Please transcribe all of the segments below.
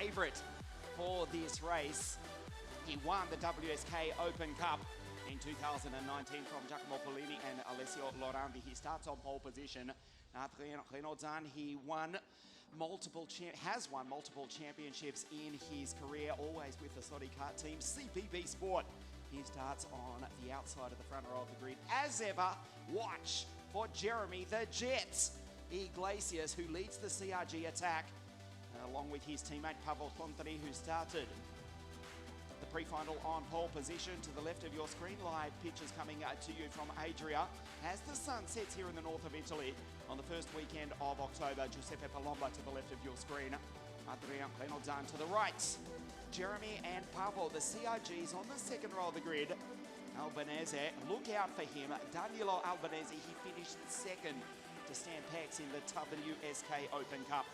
favourite for this race. He won the WSK Open Cup in 2019 from Giacomo Polini and Alessio Lorandi. He starts on pole position. Adrien Renaudin, he has won multiple championships in his career, always with the Saudi kart team, CPB Sport. He starts on the outside of the front row of the grid. As ever, watch for Jeremy the Jet Iglesias, who leads the CRG attack, along with his teammate Pavel Kontari, who started the pre-final on pole position. To the left of your screen, live pictures coming to you from Adria as the sun sets here in the north of Italy on the first weekend of October. Giuseppe Palomba to the left of your screen, Adrien Renaudin to the right. Jeremy and Pavel, the CRGs on the second row of the grid. Albaneza, look out for him. Danilo Albanese, he finished second to Stan Pex in the WSK Open Cup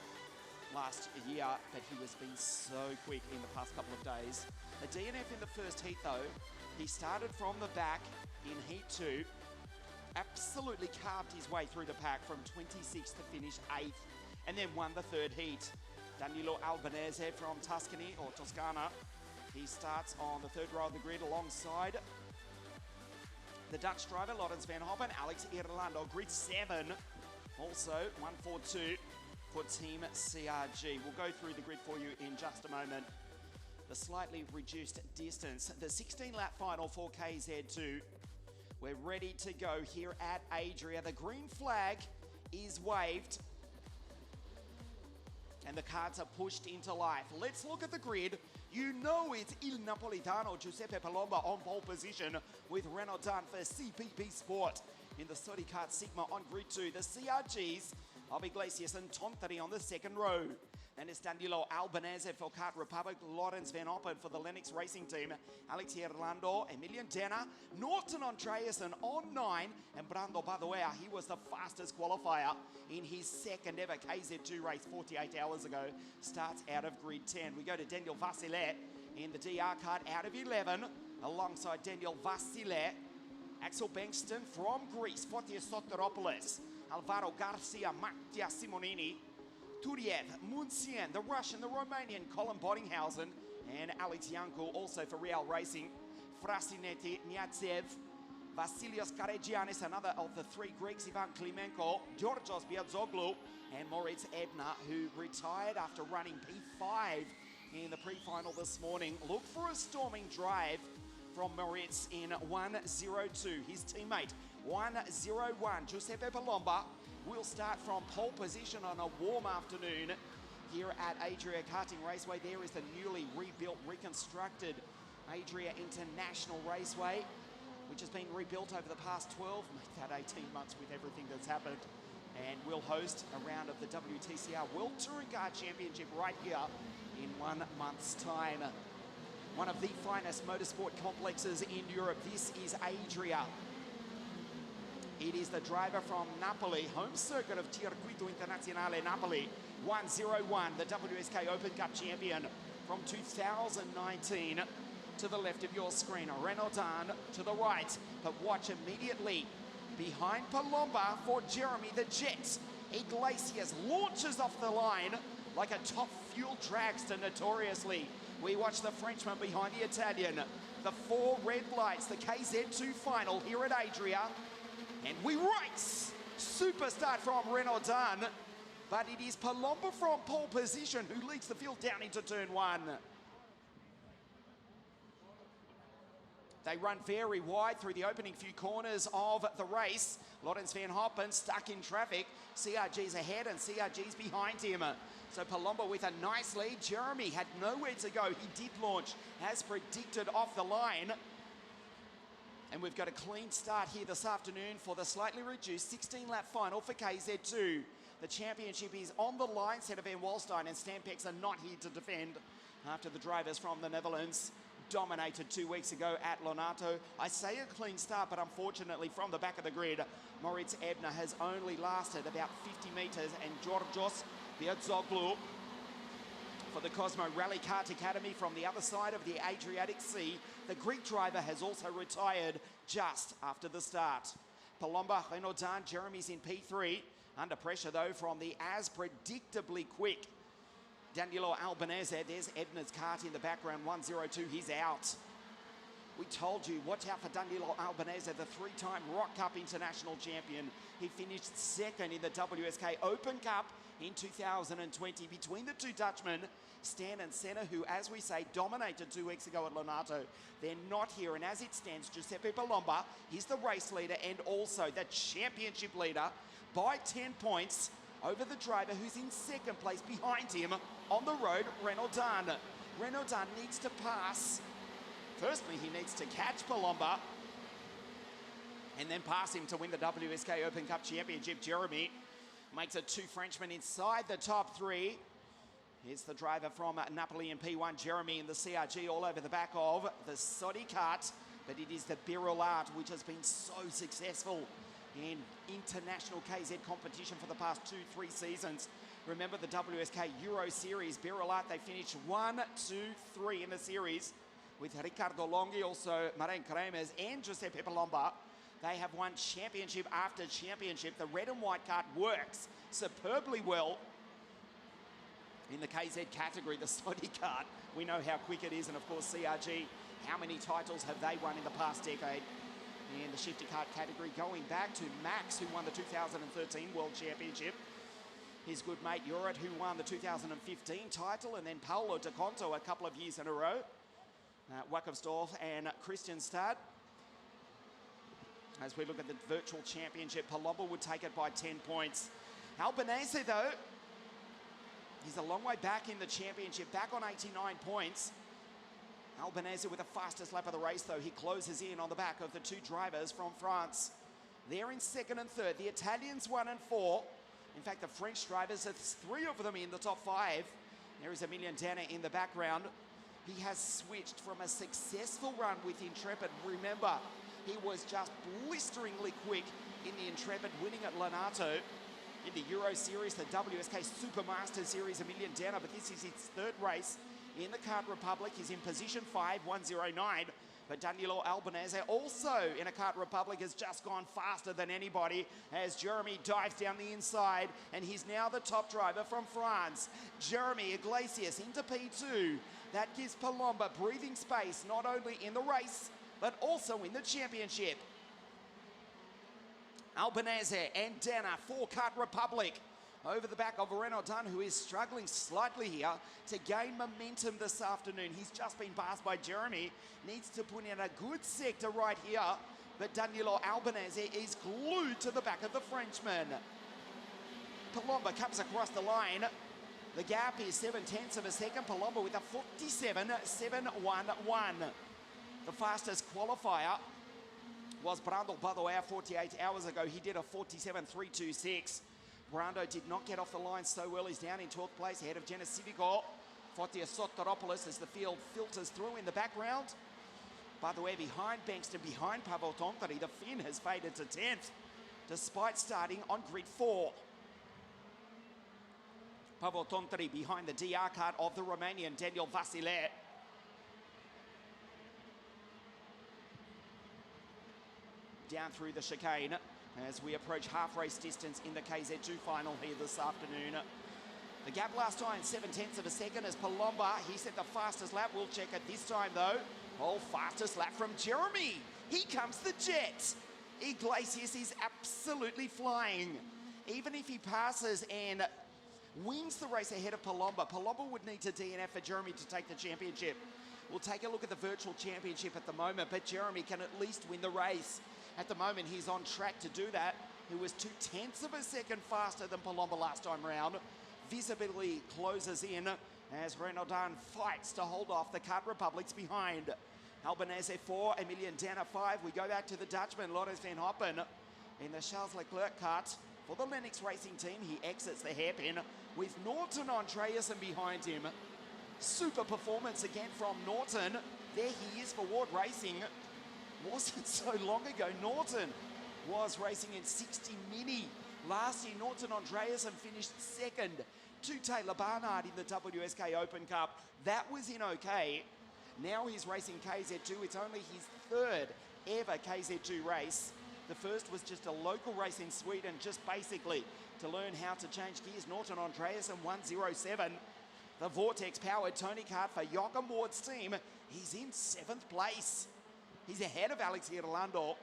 last year, but he has been so quick in the past couple of days. A DNF in the first heat though. He started from the back in heat 2, absolutely carved his way through the pack from 26th to finish 8th, and then won the third heat. Danilo Albanese from Tuscany, or Toscana, he starts on the third row of the grid alongside the Dutch driver Laurens van Hoppen. Alex Irlando, grid 7, also 142 for Team CRG. We'll go through the grid for you in just a moment. The slightly reduced distance, the 16-lap final for KZ2. We're ready to go here at Adria. The green flag is waved and the cards are pushed into life. Let's look at the grid. You know it's Il Napolitano, Giuseppe Palomba on pole position with Renaudin for CPB Sport in the Saudi Kart Sigma on grid 2. The CRGs of Iglesias and Tontari on the second row. And it's Danilo Albanese for Kart Republic, Laurens van Hoppen for the Lennox Racing Team, Alex Irlando, Emilian Denner, Norton Andreasen on 9, and Brando Badoea, he was the fastest qualifier in his second ever KZ2 race 48 hours ago, starts out of grid 10. We go to Daniel Vasilet in the DR kart out of 11, alongside Daniel Vasilet, Axel Bengston from Greece, Fotios Soteropoulos, Alvaro Garcia, Mattia Simonini, Turiev, Munsien, the Russian, the Romanian, Colin Boddinghausen, and Alex Yanko, also for Real Racing, Frasinetti, Niatsev, Vasilios Karegianis, another of the three Greeks, Ivan Klimenko, Georgios Biadzoglu, and Moritz Ebner, who retired after running P5 in the pre-final this morning. Look for a storming drive from Moritz in 1:02. His teammate, 1:01, Giuseppe Palomba, will start from pole position on a warm afternoon here at Adria Karting Raceway. There is the newly rebuilt, reconstructed Adria International Raceway, which has been rebuilt over the past 12, make that 18 months with everything that's happened, and will host a round of the WTCR World Touring Car Championship right here in 1 month's time. One of the finest motorsport complexes in Europe. This is Adria. It is the driver from Napoli, home circuit of Circuito Internazionale Napoli, 1:01, the WSK Open Cup champion from 2019. To the left of your screen, Renaudin to the right, but watch immediately behind Palomba for Jeremy the Jet. Iglesias launches off the line like a top fuel dragster notoriously. We watch the Frenchman behind the Italian. The 4 red lights, the KZ2 final here at Adria. And we race! Super start from Renaudin, but it is Palomba from pole position who leads the field down into turn 1. They run very wide through the opening few corners of the race. Laurens van Hoppen stuck in traffic. CRG's ahead and CRG's behind him. So Palomba with a nice lead. Jeremy had nowhere to go. He did launch as predicted off the line. And we've got a clean start here this afternoon for the slightly reduced 16-lap final for KZ2. The championship is on the line. Setter Van Walstein and Stampex are not here to defend after the drivers from the Netherlands dominated 2 weeks ago at Lonato. I say a clean start, but unfortunately from the back of the grid, Moritz Ebner has only lasted about 50 metres, and Georgios Biadzoglu for the Cosmo Rally Kart Academy from the other side of the Adriatic Sea. The Greek driver has also retired just after the start. Palomba, Renaudin, Jeremy's in P3. Under pressure though from the as predictably quick Danilo Albaneza. There's Ebner's kart in the background, 102, he's out. We told you, watch out for Danilo Albaneza, the three-time Rock Cup international champion. He finished second in the WSK Open Cup in 2020 between the two Dutchmen, Stan and Senna, who, as we say, dominated 2 weeks ago at Lonato. They're not here, and as it stands, Giuseppe Palomba, he's the race leader and also the championship leader by 10 points over the driver who's in second place behind him on the road, Renaudin. Renaudin needs to pass. Firstly, he needs to catch Palomba and then pass him to win the WSK Open Cup Championship. Jeremy makes it 2 Frenchmen inside the top 3. Here's the driver from Napoli in P1, Jeremy, in the CRG all over the back of the Sodi kart. But it is the Biroulat which has been so successful in international KZ competition for the past 2-3 seasons. Remember the WSK Euro Series, Biroulat, they finished 1, 2, 3 in the series with Ricardo Longhi, also Marijn Kremers and Giuseppe Palomba. They have won championship after championship. The red and white kart works superbly well in the KZ category, the Sodi kart. We know how quick it is, and of course CRG, how many titles have they won in the past decade in the shifty kart category, going back to Max, who won the 2013 World Championship, his good mate Jurat, who won the 2015 title, and then Paolo De Conto a couple of years in a row, Wackersdorf and Kristianstad. As we look at the virtual championship, Palomba would take it by 10 points. Albanese, though, he's a long way back in the championship, back on 89 points. Albanese with the fastest lap of the race, though. He closes in on the back of the two drivers from France. They're in second and third. The Italians 1 and 4. In fact, the French drivers, there's 3 of them in the top 5. There is Emilian Danner in the background. He has switched from a successful run with Intrepid. Remember, he was just blisteringly quick in the Intrepid, winning at Lonato. In the Euro Series, the WSK Supermaster Series, Emilian Danner, but this is his 3rd race in the Kart Republic. He's in position 5, 109. But Danilo Albanese, also in a Kart Republic, has just gone faster than anybody as Jeremy dives down the inside, and he's now the top driver from France. Jeremy Iglesias into P2. That gives Palomba breathing space, not only in the race, but also in the championship. Albanese and Danner for Kart Republic over the back of Renaudin, who is struggling slightly here to gain momentum this afternoon. He's just been passed by Jeremy, needs to put in a good sector right here, but Danilo Albanese is glued to the back of the Frenchman. Palomba comes across the line. The gap is 0.7 of a second. Palomba with a 47.711. The fastest qualifier was Brando Badoer 48 hours ago. He did a 47.326. Brando did not get off the line so well. He's down in 12th place ahead of Genesivico. Fotios Soteropoulos as the field filters through in the background. Badoer behind Bankston, behind Pavel Tontari. The Finn has faded to 10th despite starting on grid 4. Pavel Tontari behind the DR kart of the Romanian Daniel Vasile. Down through the chicane as we approach half race distance in the KZ2 final here this afternoon. The gap last time, 0.7 of a second as Palomba. He set the fastest lap. We'll check it this time though. Oh, fastest lap from Jeremy. He comes the jet. Iglesias is absolutely flying. Even if he passes and wins the race ahead of Palomba, Palomba would need to DNF for Jeremy to take the championship. We'll take a look at the virtual championship at the moment, but Jeremy can at least win the race. At the moment, he's on track to do that. He was 0.2 of a second faster than Palomba last time round. Visibility closes in as Renaudin fights to hold off the Kart Republics behind. Albanese 4, Emilian Danner 5. We go back to the Dutchman, Loris van Hoppen, in the Charles Leclerc kart. For the Lennox Racing team, he exits the hairpin with Norton Andreasen behind him. Super performance again from Norton. There he is for Ward Racing. Wasn't so long ago, Norton was racing in 60 Mini. Last year, Norton Andreasen finished second to Taylor Barnard in the WSK Open Cup. That was in OK. Now he's racing KZ2. It's only his 3rd ever KZ2 race. The first was just a local race in Sweden, just basically to learn how to change gears. Norton Andreasen 107. The Vortex-powered Tony Kart for Joachim Ward's team. He's in 7th place. He's ahead of Alex Irlando,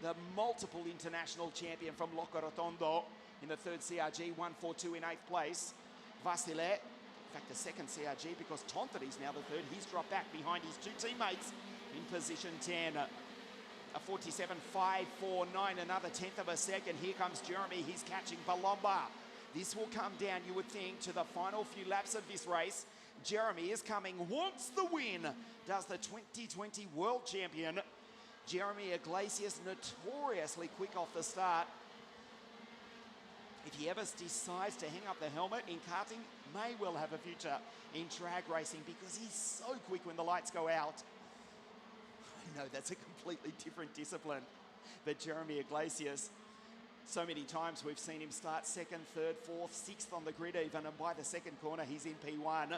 the multiple international champion from Locorotondo in the 3rd CRG, 142 in 8th place. Vasile, in fact the 2nd CRG, because Tonteri's now the 3rd. He's dropped back behind his 2 teammates in position 10. A 47.549, another 10th of a second. Here comes Jeremy, he's catching Palomba. This will come down, you would think, to the final few laps of this race. Jeremy is coming, wants the win, does the 2020 World Champion. Jeremy Iglesias, notoriously quick off the start. If he ever decides to hang up the helmet in karting, may well have a future in drag racing because he's so quick when the lights go out. I know that's a completely different discipline, but Jeremy Iglesias, so many times we've seen him start 2nd, 3rd, 4th, 6th on the grid even, and by the 2nd corner he's in P1.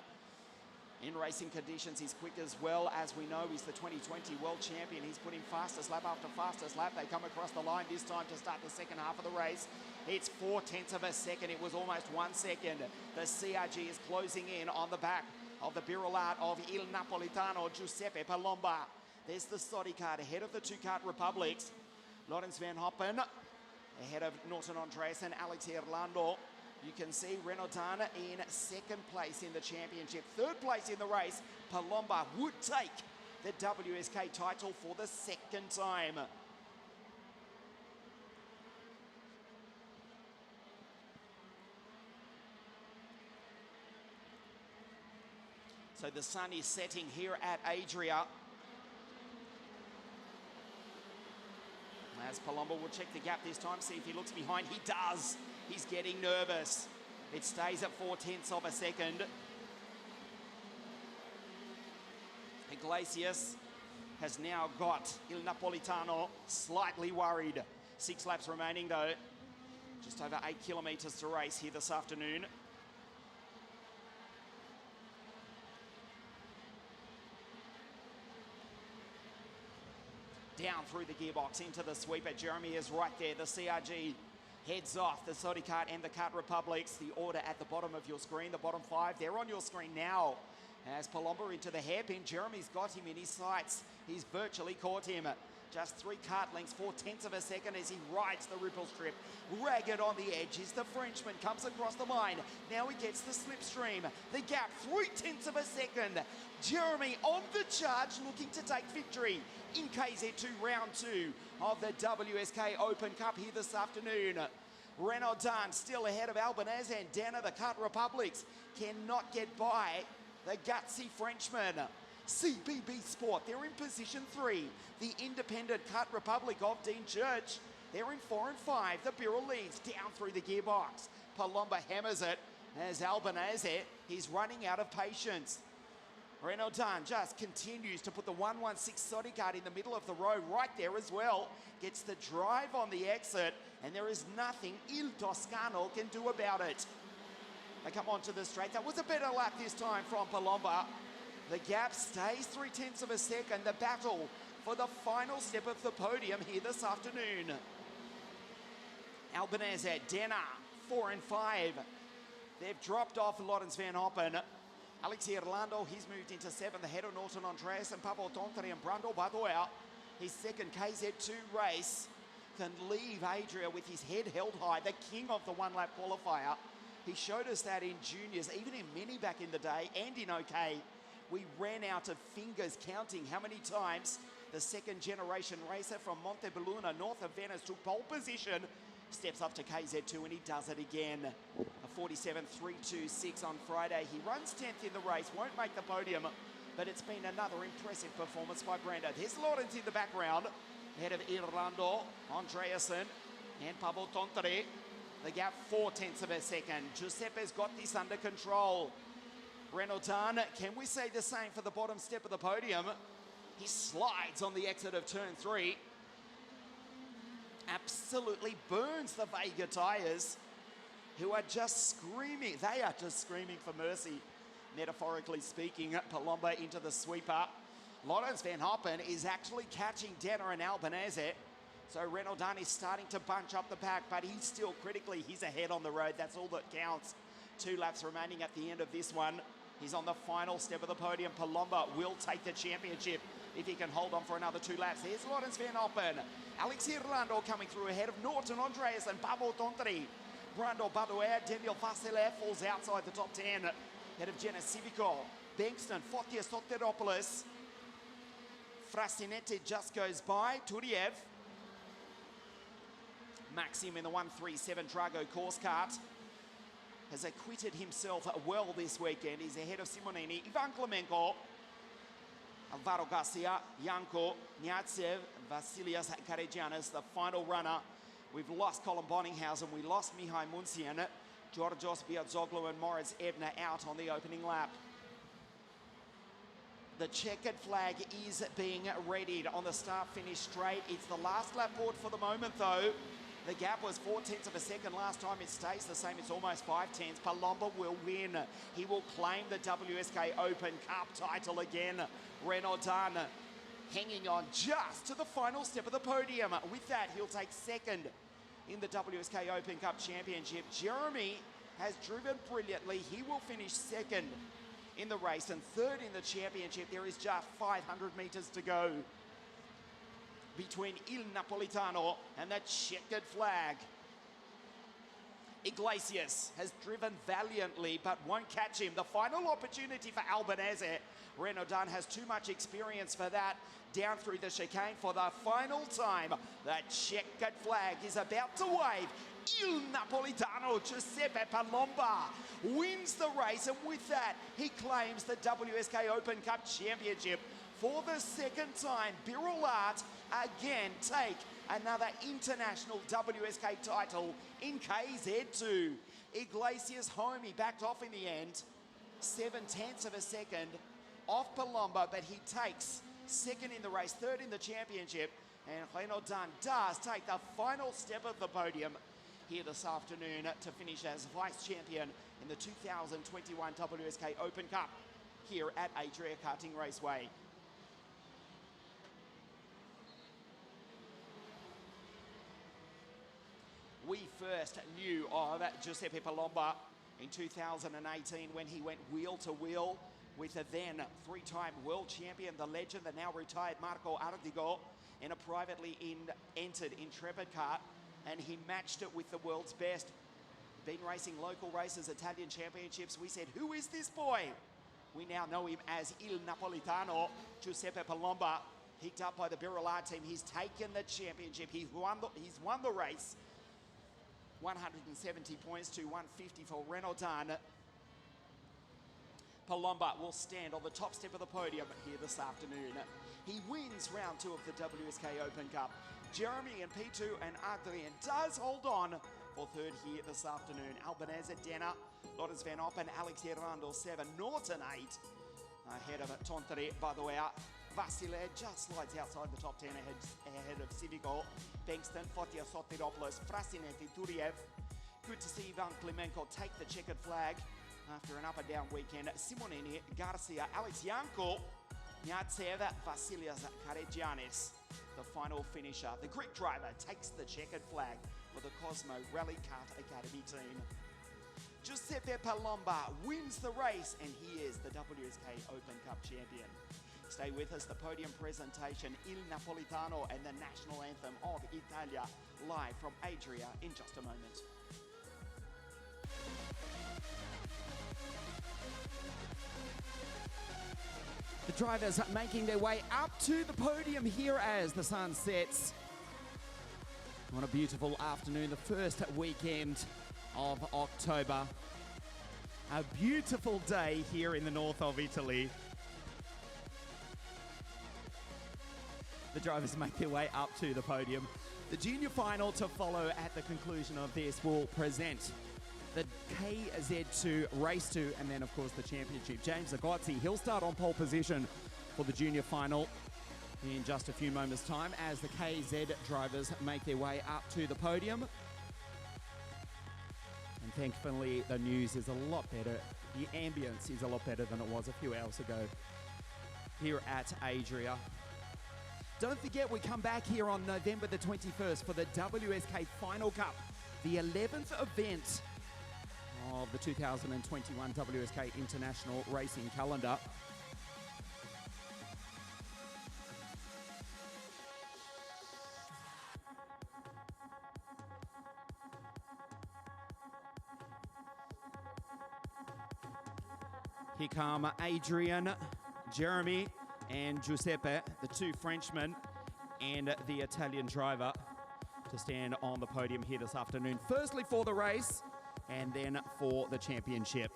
In racing conditions, he's quick as well. As we know, he's the 2020 World Champion. He's putting fastest lap after fastest lap. They come across the line this time to start the 2nd half of the race. It's 0.4 of a second. It was almost 1 second. The CRG is closing in on the back of the Birolate of Il Napolitano, Giuseppe Palomba. There's the Sodi Kart ahead of the 2 Kart Republics. Lorenz Van Hoppen ahead of Norton Andreas and Alex Irlando. You can see Renaudin in 2nd place in the championship. 3rd place in the race, Palomba would take the WSK title for the 2nd time. So the sun is setting here at ADRIA. As Palomba will check the gap this time, see if he looks behind. He does. He's getting nervous. It stays at 0.4 of a second. Iglesias has now got Il Napolitano slightly worried. 6 laps remaining though. Just over 8 kilometres to race here this afternoon. Down through the gearbox into the sweeper. Jeremy is right there. The CRG heads off. The Sodi Kart and the Kart Republics. The order at the bottom of your screen. The bottom 5, they're on your screen now. As Palomba into the hairpin. Jeremy's got him in his sights. He's virtually caught him. Just 3 kart lengths, 0.4 of a second as he rides the ripple strip. Ragged on the edge is the Frenchman, comes across the line. Now he gets the slipstream. The gap, 0.3 of a second. Jeremy on the charge, looking to take victory in KZ2 round 2 of the WSK Open Cup here this afternoon. Renaudin still ahead of Albaneza and Dana. The Kart Republics cannot get by the gutsy Frenchman. CBB Sport, they're in position 3. The independent Kart Republic of Dean Church, they're in 4 and 5. The Birol leads down through the gearbox. Palomba hammers it as Albanese, he's running out of patience. Renaudin just continues to put the 116 Sodi Kart in the middle of the road right there as well. Gets the drive on the exit and there is nothing Il Toscano can do about it. They come onto the straight. That was a better lap this time from Palomba. The gap stays 0.3 of a second. The battle for the final step of the podium here this afternoon. Albanese, Denner, 4 and 5. They've dropped off Lorenz Van Hoppen. Alex Irlando, he's moved into 7th ahead of Norton Andreas and Pablo Tontori and Brando Badoer. His 2nd KZ2 race can leave Adria with his head held high, the king of the 1-lap qualifier. He showed us that in juniors, even in mini back in the day, and in OK. We ran out of fingers counting how many times the 2nd generation racer from Montebelluna, north of Venice, took pole position, steps up to KZ2 and he does it again. A 47.326 on Friday. He runs 10th in the race, won't make the podium, but it's been another impressive performance by Brando. There's Lorenz in the background, ahead of Irlando, Andreasen, and Pablo Tontere. The gap 0.4 of a second. Giuseppe's got this under control. Renaudin, can we say the same for the bottom step of the podium? He slides on the exit of turn 3. Absolutely burns the Vega tyres, who are just screaming. They are just screaming for mercy, metaphorically speaking. Palomba into the sweeper. Lorenz Van Hoppen is actually catching Denner and Albanese. So Renaudin is starting to bunch up the pack, but he's still critically, he's ahead on the road. That's all that counts. 2 laps remaining at the end of this one. He's on the final step of the podium. Palomba will take the championship if he can hold on for another 2 laps. Here's Lorenz Van Oppen. Alex Irlando coming through ahead of Norton Andreas and Pablo Tontri. Brando Badoer, Daniel Vassilev falls outside the top 10. Ahead of Jenna Civico. Bankston, Fotias Soteropoulos. Frasinetti just goes by. Turiev. Maxim in the 137 Drago course kart has acquitted himself well this weekend. He's ahead of Simonini, Ivan Klemenko, Alvaro Garcia, Yanko, Niatsev, Vasilias Karegianis, the final runner. We've lost Colin Bonninghausen, we lost Mihai Munsian, Georgios Biazoglu and Moritz Ebner out on the opening lap. The checkered flag is being readied on the start-finish straight. It's the last lap board for the moment though. The gap was 0.4 of a second last time. It stays the same. It's almost 0.5. Palomba will win. He will claim the WSK Open Cup title again. Renaudin hanging on just to the final step of the podium. With that, he'll take second in the WSK Open Cup Championship. Jeremy has driven brilliantly. He will finish second in the race and third in the championship. There is just 500 meters to go between Il Napolitano and that checkered flag. Iglesias has driven valiantly but won't catch him. The final opportunity for Albaneza. Renaudin has too much experience for that. Down through the chicane for the final time. That checkered flag is about to wave. Il Napolitano, Giuseppe Palomba, wins the race, and with that, he claims the WSK Open Cup Championship. For the second time, Birol Art again take another international WSK title in KZ2. Iglesias home, he backed off in the end. 0.7 of a second off Palomba, but he takes second in the race, third in the championship. And Renaudin does take the final step of the podium here this afternoon to finish as vice champion in the 2021 WSK Open Cup here at ADRIA Karting Raceway. We first knew of Giuseppe Palomba in 2018 when he went wheel to wheel with a then 3-time world champion, the legend, the now retired Marco Ardigo, in a privately entered Intrepid kart, and he matched it with the world's best. Been racing local races, Italian championships. We said, who is this boy? We now know him as Il Napolitano. Giuseppe Palomba, picked up by the Birol Art team. He's taken the championship. He's won the race. 170 points to 150 for Renaudin. Palomba will stand on the top step of the podium here this afternoon. He wins round 2 of the WSK Open Cup. Jeremy and P2 and ADRIA does hold on for third here this afternoon. Albaneza, Denner, Lorenz Van Oppen, Alex Irlando 7, Norton 8. Ahead of Tontri, Badoer. Vasile just slides outside the top 10 ahead of Civico. Bankston, Fotias Sotiropoulos, Frasinetti, Turiev. Good to see Ivan Klemenko take the checkered flag after an up and down weekend. Simonini, Garcia, Alex Yanko, Niatsev, Vasilias Karegianis. The final finisher. The Greek driver takes the checkered flag for the Cosmo Rally Kart Academy team. Giuseppe Palomba wins the race, and he is the WSK Open Cup champion. Stay with us, the podium presentation, Il Napolitano and the national anthem of Italia, live from ADRIA in just a moment. The drivers are making their way up to the podium here as the sun sets. What a beautiful afternoon, the first weekend of October. A beautiful day here in the north of Italy. The drivers make their way up to the podium. The junior final to follow at the conclusion of this will present the KZ2 Race 2 and then of course the championship. James Agozzi, he'll start on pole position for the junior final in just a few moments time as the KZ drivers make their way up to the podium. And thankfully the news is a lot better. The ambience is a lot better than it was a few hours ago here at ADRIA. Don't forget, we come back here on November the 21st for the WSK Final Cup, the 11th event of the 2021 WSK International Racing Calendar. Here come Adrian, Jeremy, and Giuseppe, the two Frenchmen, and the Italian driver to stand on the podium here this afternoon. Firstly for the race, and then for the championship.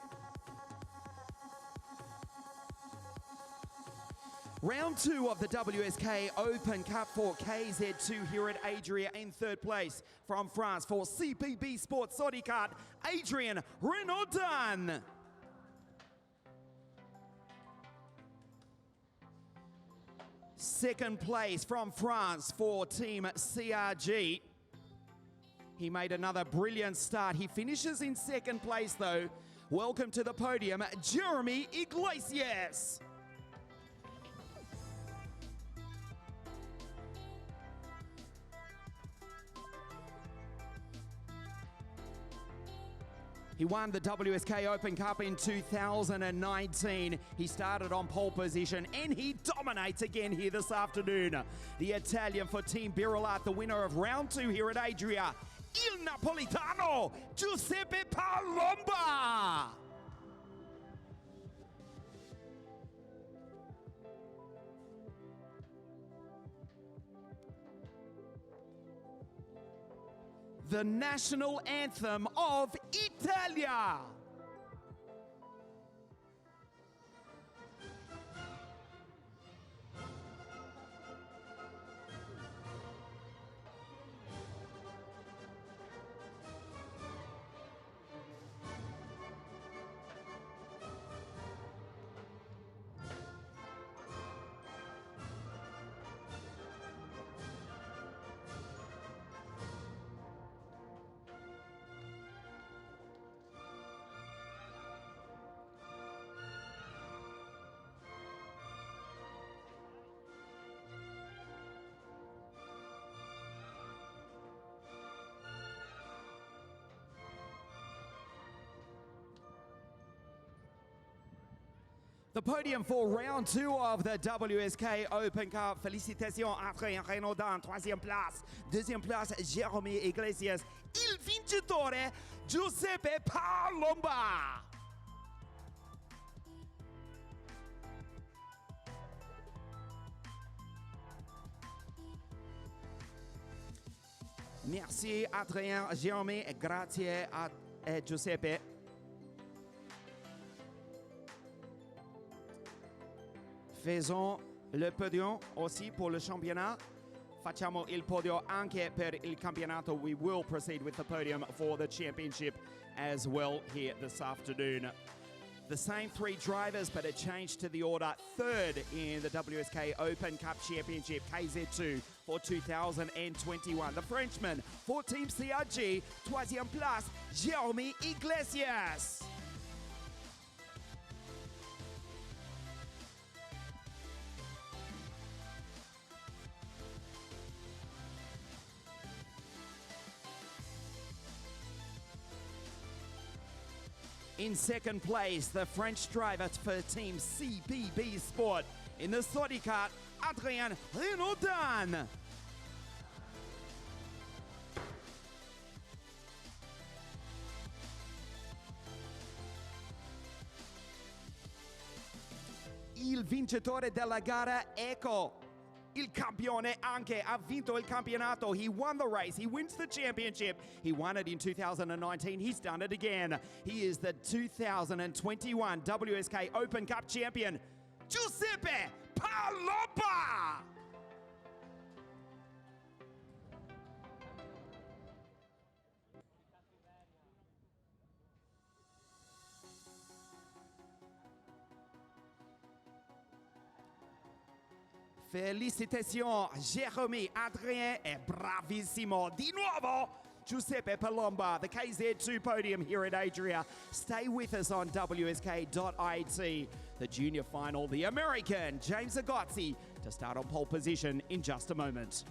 Round 2 of the WSK Open Cup for KZ2 here at ADRIA in third place. From France for CPB Sports Sodi Kart, Adrien Renaudin. Second place from France for Team CRG. He made another brilliant start. He finishes in second place though. Welcome to the podium, Jeremy Iglesias. He won the WSK Open Cup in 2019. He started on pole position and he dominates again here this afternoon. The Italian for Team Birilat, the winner of round 2 here at Adria, Il Napolitano, Giuseppe Palomba. The national anthem of Italia. The podium for round 2 of the WSK Open Cup. Félicitations Adrien Renaudin, 3e place. 2e place, Jeremy Iglesias. Il vincitore, Giuseppe Palomba. Merci Adrien, Jeremy, et grazie a Giuseppe. Faisons le podium aussi pour le championnat. Facciamo il podio anche per il campionato. We will proceed with the podium for the championship as well here this afternoon. The same 3 drivers, but a change to the order. Third in the WSK Open Cup Championship, KZ2 for 2021. The Frenchman for Team CRG, 3e place, Jeremy Iglesias. In second place, the French driver for Team CPB Sport in the Sodi Kart, Adrien Renaudin. Il vincitore della gara, ecco, il campione anche, ha vinto il campionato. He won the race, he wins the championship. He won it in 2019, he's done it again. He is the 2021 WSK Open Cup champion, Giuseppe Palomba. Félicitations, Jeremy, Adrien è bravissimo. Di nuovo, Giuseppe Palomba, the KZ2 podium here at Adria. Stay with us on WSK.it. The junior final, the American James Agozzi to start on pole position in just a moment.